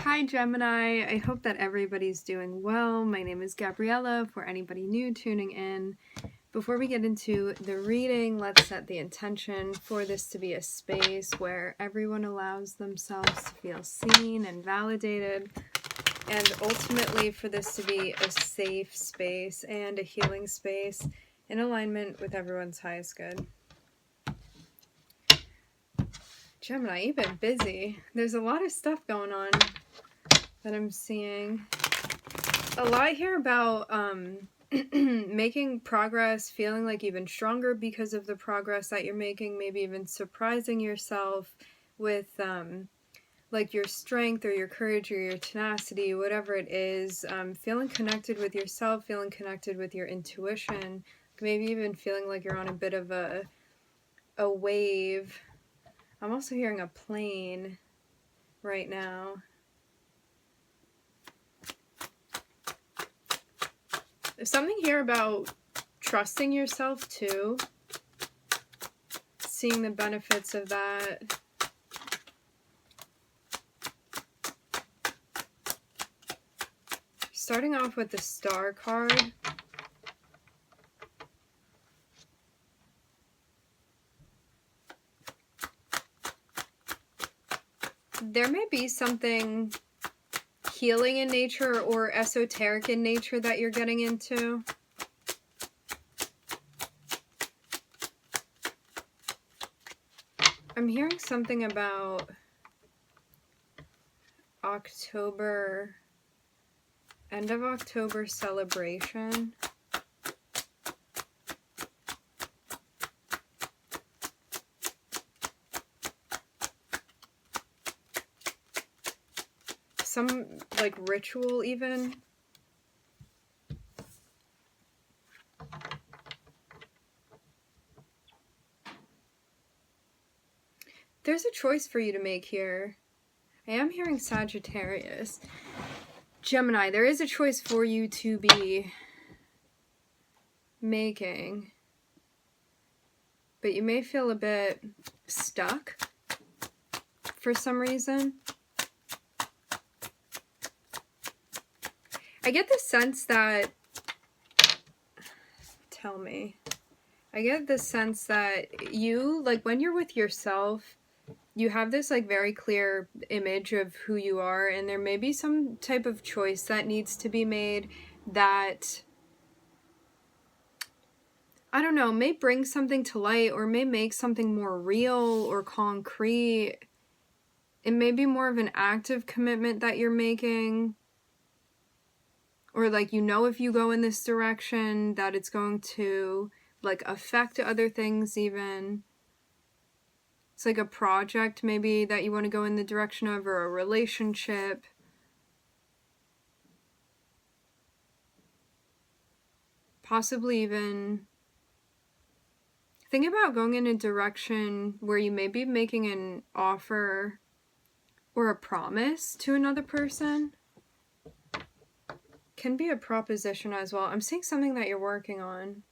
Hi Gemini, I hope that everybody's doing well. My name is Gabriella for anybody new tuning in. Before we get into the reading, let's set the intention for this to be a space where everyone allows themselves to feel seen and validated, and ultimately for this to be a safe space and a healing space in alignment with everyone's highest good. Gemini, you've been busy. There's a lot of stuff going on that I'm seeing. A lot here about making progress, feeling like even stronger because of the progress that you're making, maybe even surprising yourself with like your strength or your courage or your tenacity, whatever it is, feeling connected with yourself, feeling connected with your intuition, maybe even feeling like you're on a bit of a wave. I'm also hearing a plane right now. There's something here about trusting yourself too, seeing the benefits of that. Starting off with the Star card. There may be something healing in nature or esoteric in nature that you're getting into. I'm hearing something about October, end of October celebration. Some like ritual even. There's a choice for you to make here. I am hearing Sagittarius. Gemini, there is a choice for you to be making, but you may feel a bit stuck for some reason. I get the sense that, I get the sense that you, like when you're with yourself, you have this like very clear image of who you are, and there may be some type of choice that needs to be made that, I don't know, may bring something to light or may make something more real or concrete. It may be more of an active commitment that you're making. Or like, you know, if you go in this direction that it's going to like affect other things even. It's like a project maybe that you want to go in the direction of, or a relationship. Possibly even think about going in a direction where you may be making an offer or a promise to another person. Can be a proposition as well. I'm seeing something that you're working on.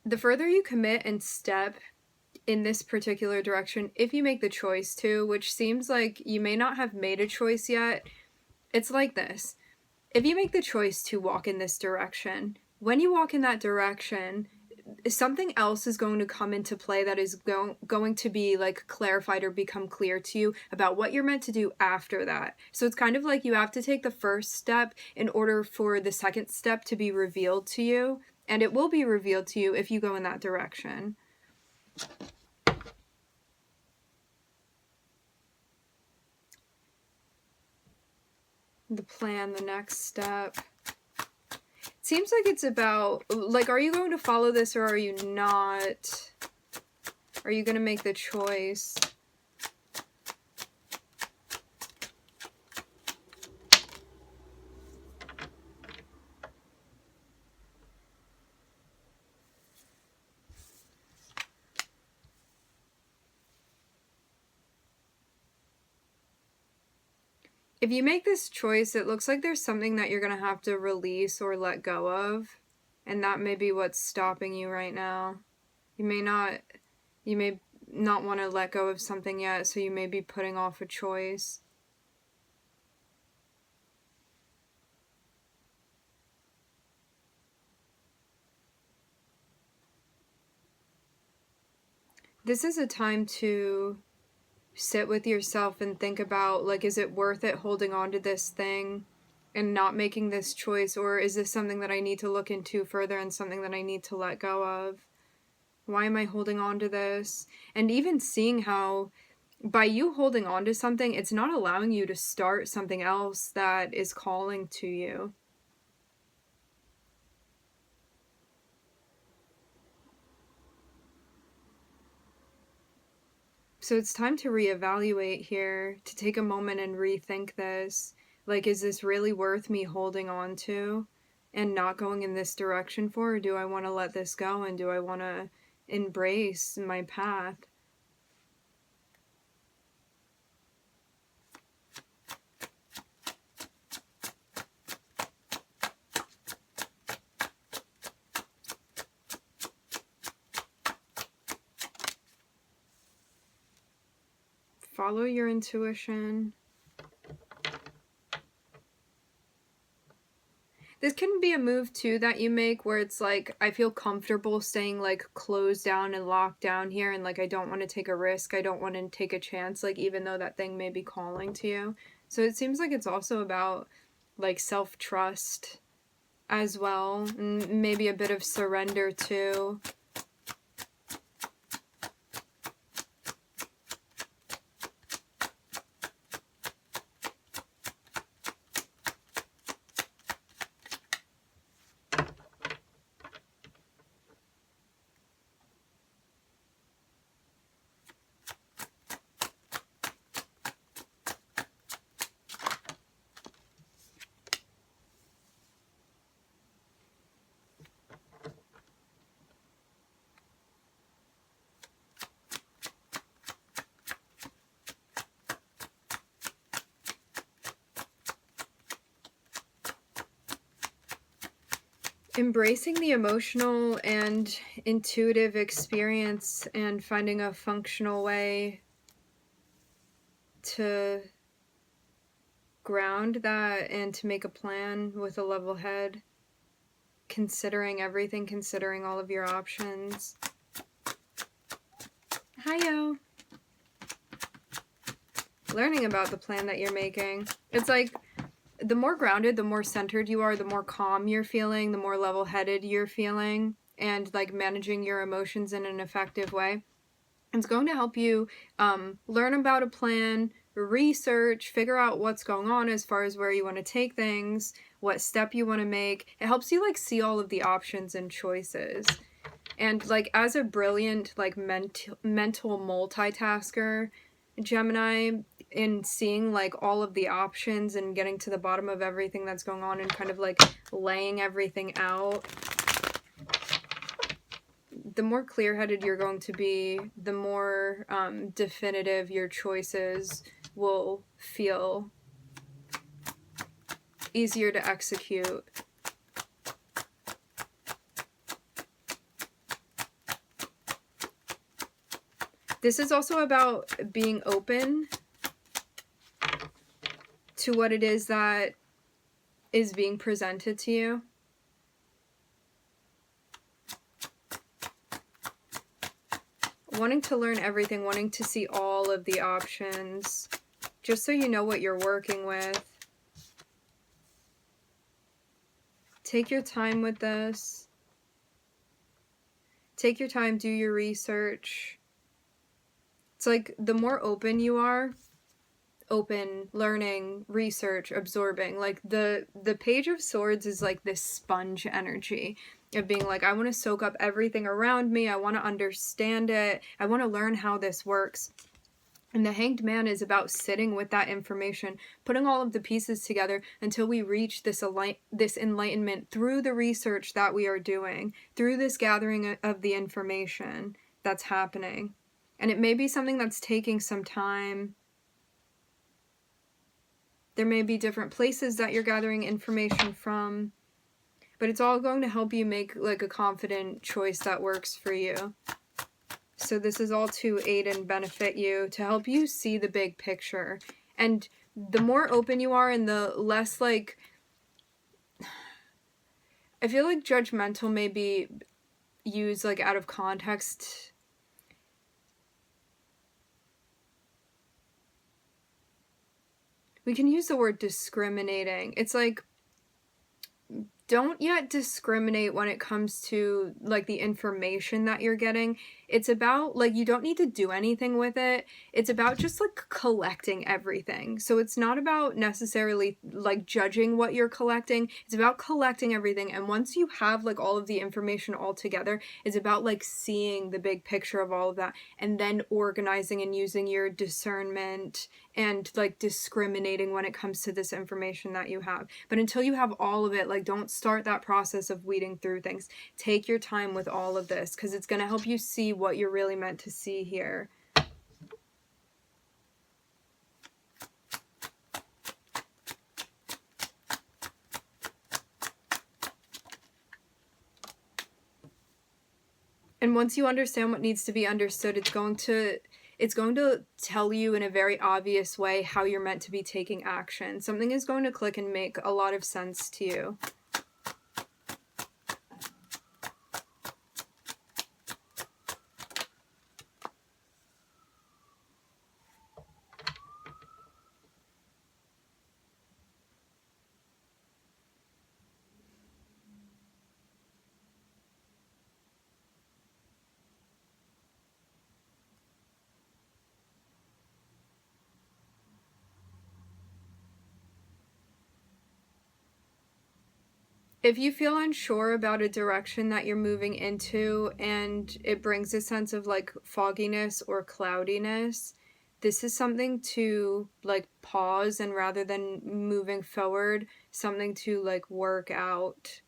The further you commit and step in this particular direction, if you make the choice to, which seems like you may not have made a choice yet, it's like this. If you make the choice to walk in this direction, when you walk in that direction, something else is going to come into play that is going to be like clarified or become clear to you about what you're meant to do after that. So it's kind of like you have to take the first step in order for the second step to be revealed to you, and it will be revealed to you if you go in that direction. The plan, the next step. Seems like it's about, like, are you going to follow this or are you not? Are you going to make the choice? If you make this choice, it looks like there's something that you're going to have to release or let go of. And that may be what's stopping you right now. You may not want to let go of something yet, so you may be putting off a choice. This is a time to sit with yourself and think about, like, is it worth it holding on to this thing and not making this choice, or is this something that I need to look into further and something that I need to let go of? Why am I holding on to this? And even seeing how by you holding on to something, it's not allowing you to start something else that is calling to you. So it's time to reevaluate here, to take a moment and rethink this. Like, is this really worth me holding on to and not going in this direction for? Or do I want to let this go, and do I want to embrace my path? Follow your intuition. This can be a move too that you make where it's like, I feel comfortable staying like closed down and locked down here, and like I don't want to take a risk, I don't want to take a chance, like even though that thing may be calling to you. So it seems like it's also about like self-trust as well, and maybe a bit of surrender too. Embracing the emotional and intuitive experience and finding a functional way to ground that and to make a plan with a level head, considering everything, considering all of your options. Hiyo! Learning about the plan that you're making. It's like, the more grounded, the more centered you are, the more calm you're feeling, the more level-headed you're feeling, and like managing your emotions in an effective way. It's going to help you learn about a plan, research, figure out what's going on as far as where you want to take things, what step you want to make. It helps you like see all of the options and choices. And like as a brilliant like mental multitasker, Gemini, in seeing like all of the options and getting to the bottom of everything that's going on and kind of like laying everything out, the more clear-headed you're going to be, the more definitive your choices will feel, easier to execute. This is also about being open to what it is that is being presented to you. Wanting to learn everything, wanting to see all of the options, just so you know what you're working with. Take your time with this. Take your time, do your research. It's like the more open you are, open, learning, research, absorbing. Like the Page of Swords is like this sponge energy of being like, I want to soak up everything around me. I want to understand it. I want to learn how this works. And the Hanged Man is about sitting with that information, putting all of the pieces together until we reach this enlightenment through the research that we are doing, through this gathering of the information that's happening. And it may be something that's taking some time. There may be different places that you're gathering information from, but it's all going to help you make like a confident choice that works for you. So this is all to aid and benefit you, to help you see the big picture. And the more open you are and the less like, I feel like judgmental may be used like out of context. We can use the word discriminating. It's like, don't yet discriminate when it comes to like the information that you're getting. It's about like, you don't need to do anything with it. It's about just like collecting everything. So it's not about necessarily like judging what you're collecting. It's about collecting everything. And once you have like all of the information all together, it's about like seeing the big picture of all of that and then organizing and using your discernment and like discriminating when it comes to this information that you have. But until you have all of it, like don't start that process of weeding through things. Take your time with all of this because it's going to help you see what you're really meant to see here. And once you understand what needs to be understood, it's going to tell you in a very obvious way how you're meant to be taking action. Something is going to click and make a lot of sense to you. If you feel unsure about a direction that you're moving into and it brings a sense of like fogginess or cloudiness, this is something to like pause, and rather than moving forward, something to like work out,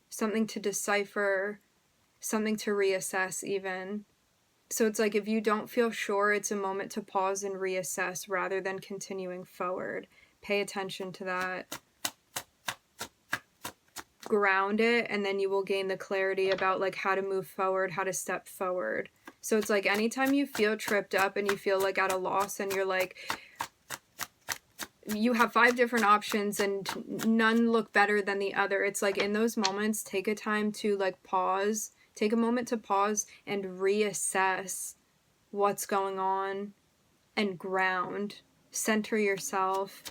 something to decipher, something to reassess even. So it's like if you don't feel sure, it's a moment to pause and reassess rather than continuing forward. Pay attention to that. Ground it, and then you will gain the clarity about like how to move forward, how to step forward. So it's like anytime you feel tripped up and you feel like at a loss and you're like, you have 5 different options and none look better than the other, it's like in those moments, take a time to like pause, take a moment to pause and reassess what's going on and ground, center yourself,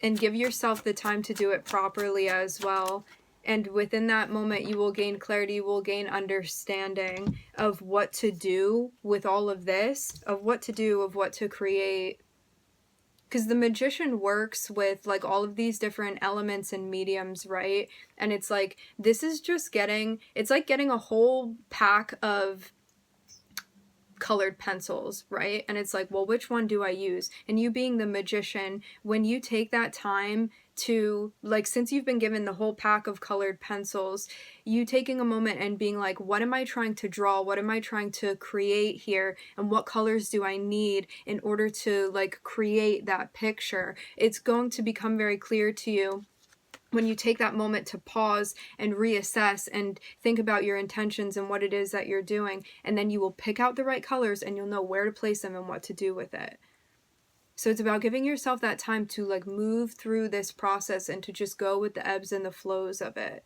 and give yourself the time to do it properly as well. And within that moment, you will gain clarity, you will gain understanding of what to do with all of this, of what to do, of what to create. Because the magician works with like all of these different elements and mediums, right? And it's like, this is just it's like getting a whole pack of colored pencils, right? And it's like, well, which one do I use? And you being the magician, when you take that time to like, since you've been given the whole pack of colored pencils, you taking a moment and being like, what am I trying to draw? What am I trying to create here? And what colors do I need in order to like create that picture? It's going to become very clear to you when you take that moment to pause and reassess and think about your intentions and what it is that you're doing, and then you will pick out the right colors and you'll know where to place them and what to do with it. So it's about giving yourself that time to like move through this process and to just go with the ebbs and the flows of it,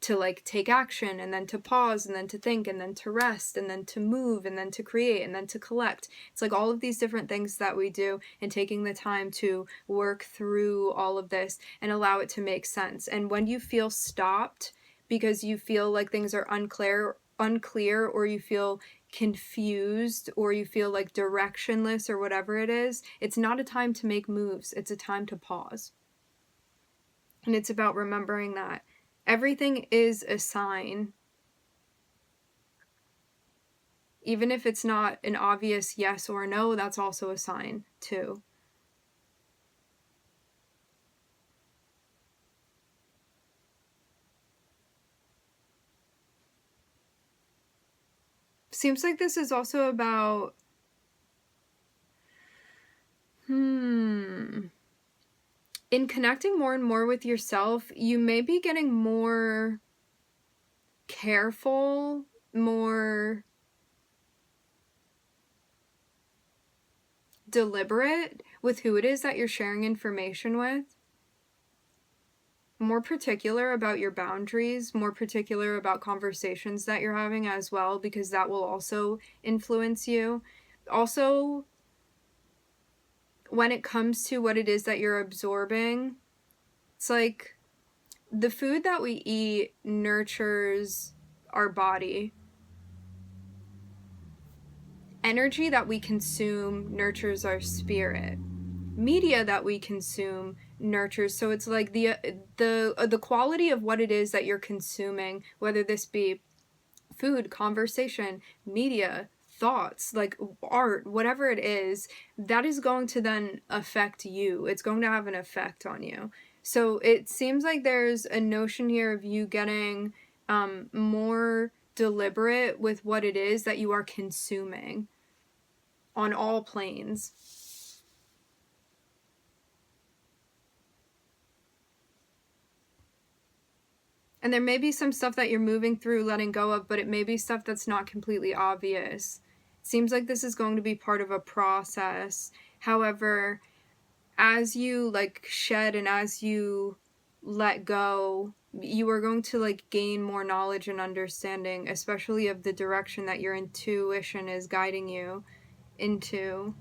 to like take action and then to pause and then to think and then to rest and then to move and then to create and then to collect. It's like all of these different things that we do, and taking the time to work through all of this and allow it to make sense. And when you feel stopped because you feel like things are unclear, or you feel confused, or you feel like directionless or whatever it is, it's not a time to make moves. It's a time to pause. And it's about remembering that everything is a sign. Even if it's not an obvious yes or no, that's also a sign too. Seems like this is also about In connecting more and more with yourself, you may be getting more careful, more deliberate with who it is that you're sharing information with. More particular about your boundaries, more particular about conversations that you're having as well, because that will also influence you. Also, when it comes to what it is that you're absorbing, it's like the food that we eat nurtures our body. Energy that we consume nurtures our spirit. Media that we consume nurtures. So it's like the quality of what it is that you're consuming, whether this be food, conversation, media, thoughts, like art, whatever it is, that is going to then affect you. It's going to have an effect on you. So it seems like there's a notion here of you getting more deliberate with what it is that you are consuming on all planes. And there may be some stuff that you're moving through, letting go of, but it may be stuff that's not completely obvious. It seems like this is going to be part of a process. However, as you like shed and as you let go, you are going to like gain more knowledge and understanding, especially of the direction that your intuition is guiding you into.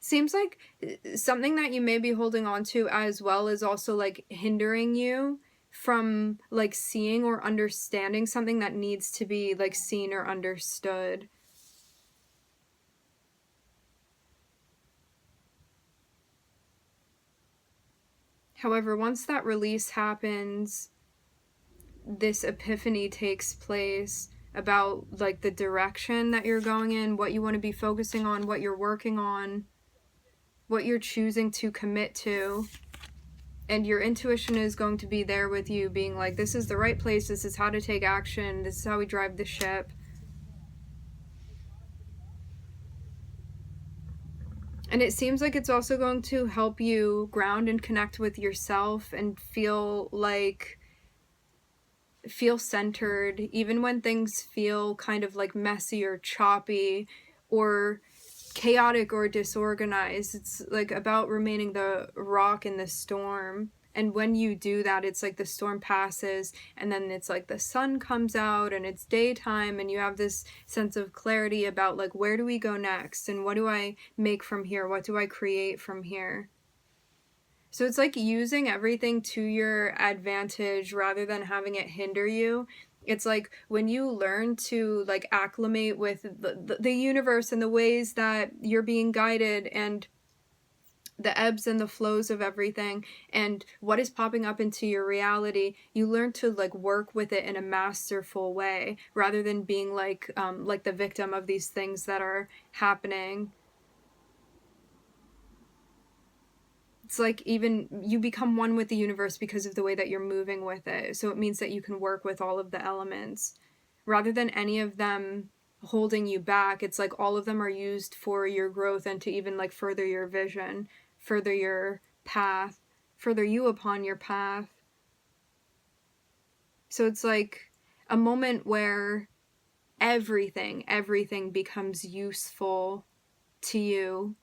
Seems like something that you may be holding on to as well is also like hindering you from like seeing or understanding something that needs to be like seen or understood. However, once that release happens, this epiphany takes place about like the direction that you're going in, what you want to be focusing on, what you're working on, what you're choosing to commit to. And your intuition is going to be there with you, being like, this is the right place, this is how to take action, this is how we drive the ship. And it seems like it's also going to help you ground and connect with yourself and feel centered, even when things feel kind of like messy or choppy or chaotic or disorganized. It's like about remaining the rock in the storm. And when you do that, it's like the storm passes and then it's like the sun comes out and it's daytime and you have this sense of clarity about like, where do we go next? And what do I make from here? What do I create from here? So it's like using everything to your advantage rather than having it hinder you. It's like when you learn to like acclimate with the universe and the ways that you're being guided and the ebbs and the flows of everything and what is popping up into your reality, you learn to like work with it in a masterful way rather than being like the victim of these things that are happening. It's like even you become one with the universe because of the way that you're moving with it. So it means that you can work with all of the elements rather than any of them holding you back. It's like all of them are used for your growth and to even like further your vision, further your path, further you upon your path. So it's like a moment where everything becomes useful to you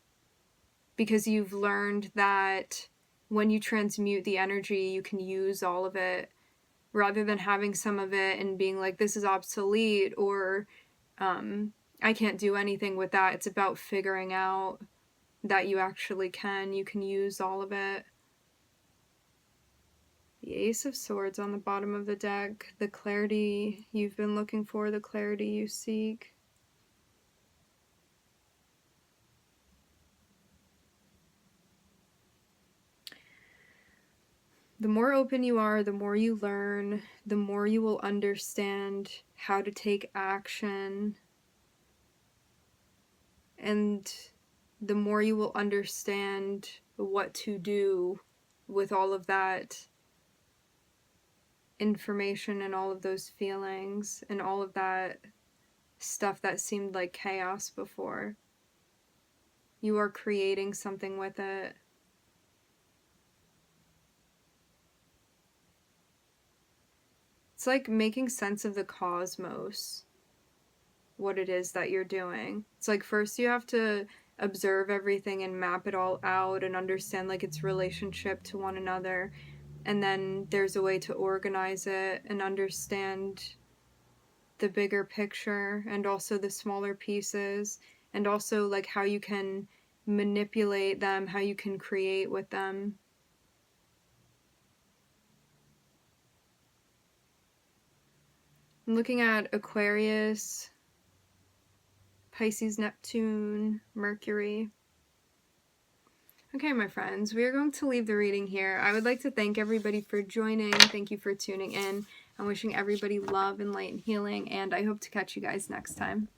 because you've learned that when you transmute the energy, you can use all of it rather than having some of it and being like, this is obsolete or I can't do anything with that. It's about figuring out that you actually can. You can use all of it. The Ace of Swords on the bottom of the deck. The clarity you've been looking for, the clarity you seek. The more open you are, the more you learn, the more you will understand how to take action, and the more you will understand what to do with all of that information and all of those feelings and all of that stuff that seemed like chaos before. You are creating something with it. It's like making sense of the cosmos, what it is that you're doing. It's like first you have to observe everything and map it all out and understand like its relationship to one another, and then there's a way to organize it and understand the bigger picture and also the smaller pieces, and also like how you can manipulate them, how you can create with them. I'm looking at Aquarius, Pisces, Neptune, Mercury. Okay, my friends, we are going to leave the reading here. I would like to thank everybody for joining. Thank you for tuning in. I'm wishing everybody love and light and healing, and I hope to catch you guys next time.